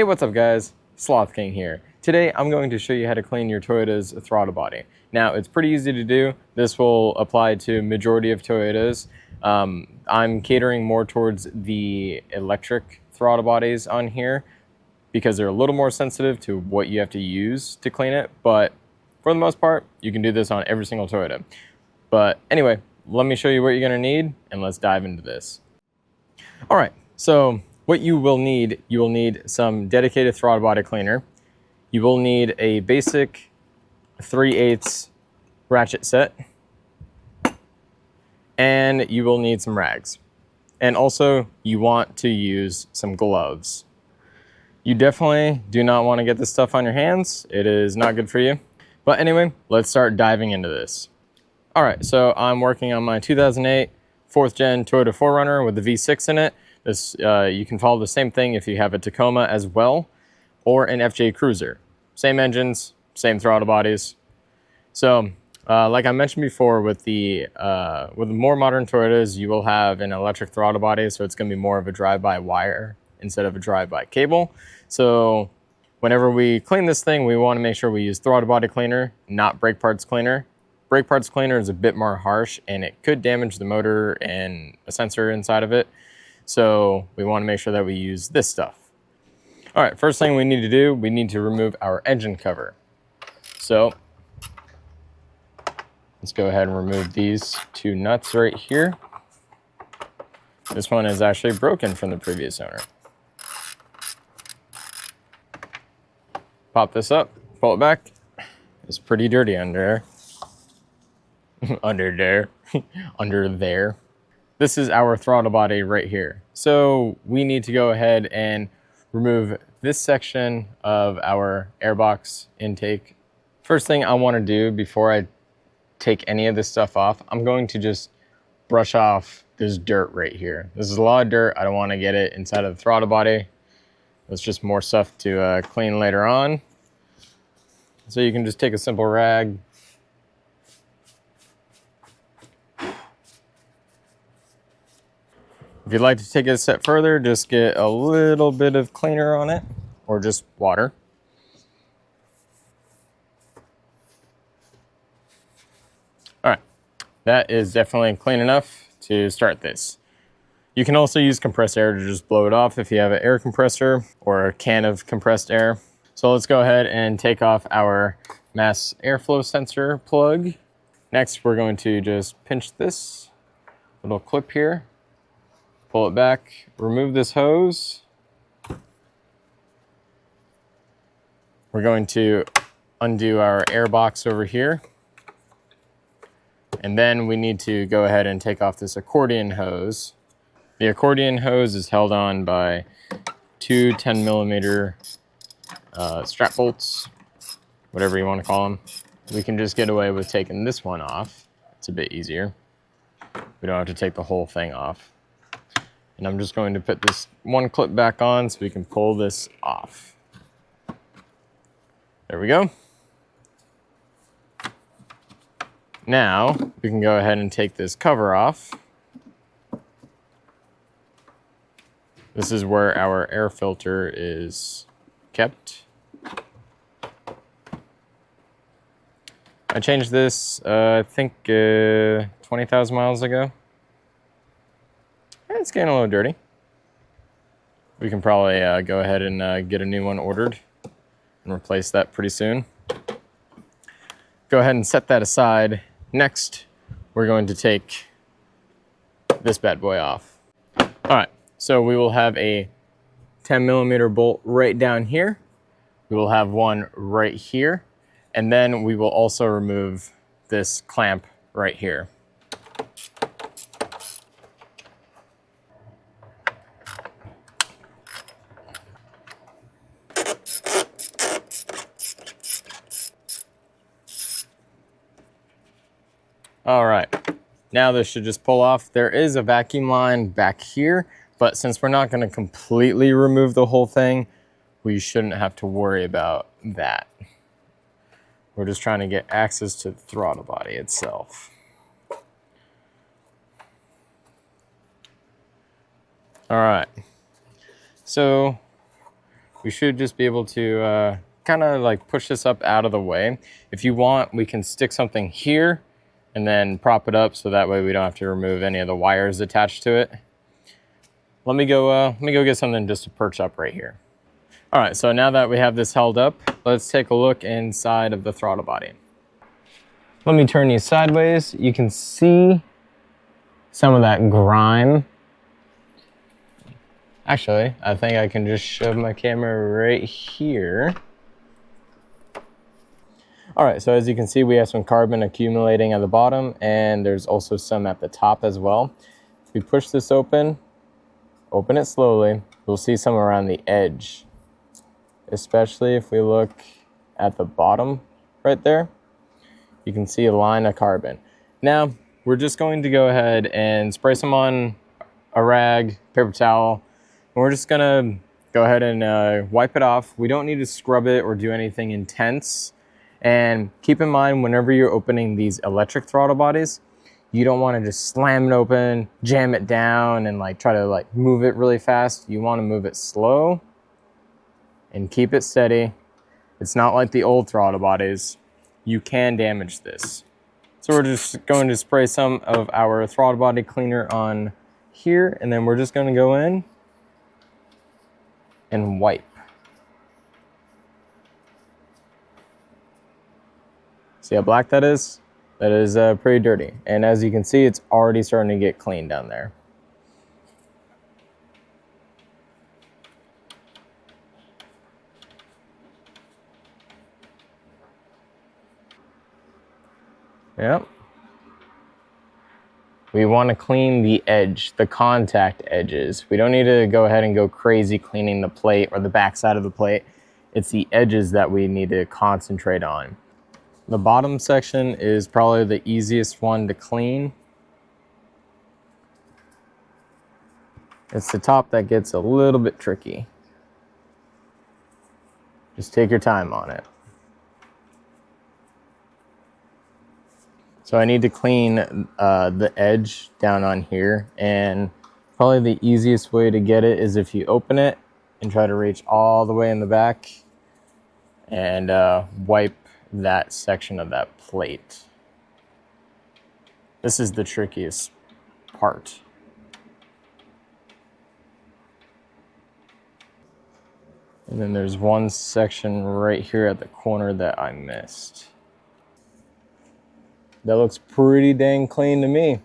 Hey, what's up guys? Sloth King here. Today I'm going to show you how to clean your Toyota's throttle body. Now it's pretty easy to do. This will apply to majority of Toyotas. I'm catering more towards the electric throttle bodies on here because they're a little more sensitive to what you have to use to clean it, but for the most part you can do this on every single Toyota. But anyway, let me show you what you're going to need and let's dive into this. Alright, so what you will need some dedicated throttle body cleaner. You will need a basic 3/8 ratchet set. And you will need some rags. And also, you want to use some gloves. You definitely do not want to get this stuff on your hands. It is not good for you. But anyway, let's start diving into this. Alright, so I'm working on my 2008 4th gen Toyota 4Runner with the V6 in it. This, you can follow the same thing if you have a Tacoma as well, or an FJ Cruiser. Same engines, same throttle bodies. So, like I mentioned before, with the more modern Toyotas, you will have an electric throttle body, so it's going to be more of a drive-by-wire instead of a drive-by cable. So, whenever we clean this thing, we want to make sure we use throttle body cleaner, not brake parts cleaner. Brake parts cleaner is a bit more harsh, and it could damage the motor and a sensor inside of it. So we want to make sure that we use this stuff. All right, first thing we need to do, we need to remove our engine cover. So let's go ahead and remove these two nuts right here. This one is actually broken from the previous owner. Pop this up, pull it back. It's pretty dirty under there. Under there. This is our throttle body right here. So we need to go ahead and remove this section of our airbox intake. First thing I want to do before I take any of this stuff off, I'm going to just brush off this dirt right here. This is a lot of dirt. I don't want to get it inside of the throttle body. It's just more stuff to clean later on. So you can just take a simple rag. If you'd like to take it a step further, just get a little bit of cleaner on it, or just water. All right, that is definitely clean enough to start this. You can also use compressed air to just blow it off if you have an air compressor or a can of compressed air. So let's go ahead and take off our mass airflow sensor plug. Next, we're going to just pinch this little clip here. Pull it back, remove this hose. We're going to undo our air box over here. And then we need to go ahead and take off this accordion hose. The accordion hose is held on by two 10mm strap bolts, whatever you want to call them. We can just get away with taking this one off. It's a bit easier. We don't have to take the whole thing off. And I'm just going to put this one clip back on so we can pull this off. There we go. Now we can go ahead and take this cover off. This is where our air filter is kept. I changed this, I think 20,000 miles ago. It's getting a little dirty. We can probably go ahead and get a new one ordered and replace that pretty soon. Go ahead and set that aside. Next, we're going to take this bad boy off. All right, so we will have a 10mm bolt right down here. We will have one right here. And then we will also remove this clamp right here. All right, now this should just pull off. There is a vacuum line back here, but since we're not going to completely remove the whole thing, we shouldn't have to worry about that. We're just trying to get access to the throttle body itself. All right, so we should just be able to kind of like push this up out of the way. If you want, we can stick something here and then prop it up so that way we don't have to remove any of the wires attached to it. Let me go get something just to perch up right here. All right, so now that we have this held up, let's take a look inside of the throttle body. Let me turn you sideways. You can see some of that grime. Actually, I think I can just shove my camera right here. All right, so as you can see, we have some carbon accumulating at the bottom, and there's also some at the top as well. If we push this open it slowly, we'll see some around the edge, especially if we look at the bottom right there. You can see a line of carbon. Now, we're just going to go ahead and spray some on a rag, paper towel, and we're just gonna go ahead and wipe it off. We don't need to scrub it or do anything intense. And keep in mind, whenever you're opening these electric throttle bodies, you don't want to just slam it open, jam it down, and like try to like move it really fast. You want to move it slow and keep it steady. It's not like the old throttle bodies. You can damage this. So we're just going to spray some of our throttle body cleaner on here, and then we're just going to go in and wipe. See how black that is? That is pretty dirty. And as you can see, it's already starting to get clean down there. Yep. We want to clean the edge, the contact edges. We don't need to go ahead and go crazy cleaning the plate or the back side of the plate. It's the edges that we need to concentrate on. The bottom section is probably the easiest one to clean. It's the top that gets a little bit tricky. Just take your time on it. So I need to clean the edge down on here, and probably the easiest way to get it is if you open it and try to reach all the way in the back and wipe that section of that plate. This is the trickiest part. And then there's one section right here at the corner that I missed. That looks pretty dang clean to me.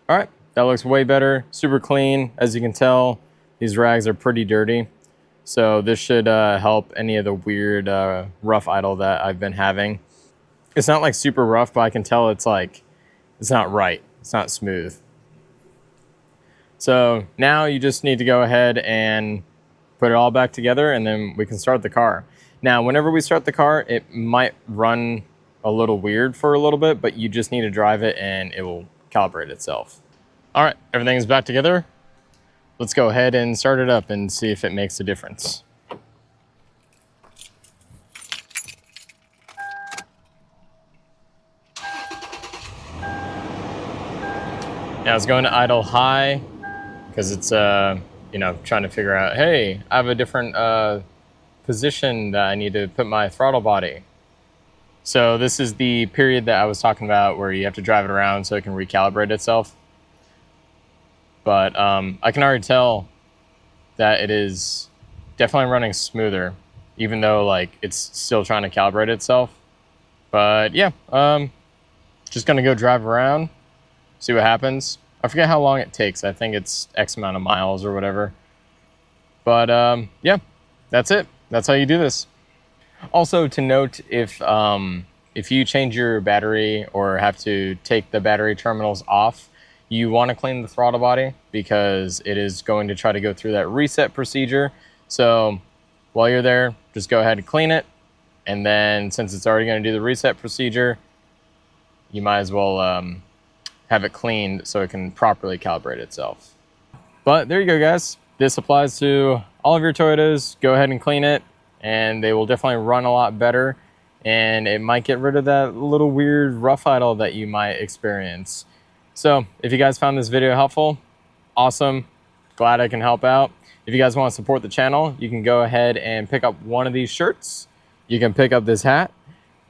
All right, that looks way better, super clean. As you can tell, these rags are pretty dirty. So this should help any of the weird rough idle that I've been having. It's not like super rough, but I can tell it's like, it's not right. It's not smooth. So now you just need to go ahead and put it all back together, and then we can start the car. Now, whenever we start the car, it might run a little weird for a little bit, but you just need to drive it and it will calibrate itself. All right, everything's back together. Let's go ahead and start it up and see if it makes a difference. Now it's going to idle high because it's you know, trying to figure out, hey, I have a different position that I need to put my throttle body. So this is the period that I was talking about where you have to drive it around so it can recalibrate itself. But I can already tell that it is definitely running smoother, even though like it's still trying to calibrate itself. But yeah, just gonna go drive around, see what happens. I forget how long it takes. I think it's X amount of miles or whatever. But yeah, that's it. That's how you do this. Also to note, if you change your battery or have to take the battery terminals off, you want to clean the throttle body because it is going to try to go through that reset procedure. So while you're there, just go ahead and clean it. And then since it's already going to do the reset procedure, you might as well have it cleaned so it can properly calibrate itself. But there you go, guys. This applies to all of your Toyotas. Go ahead and clean it, and they will definitely run a lot better. And it might get rid of that little weird rough idle that you might experience. So if you guys found this video helpful, awesome. Glad I can help out. If you guys want to support the channel, you can go ahead and pick up one of these shirts. You can pick up this hat.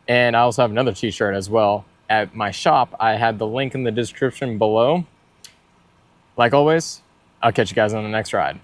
And I also have another t-shirt as well at my shop. I have the link in the description below. Like always, I'll catch you guys on the next ride.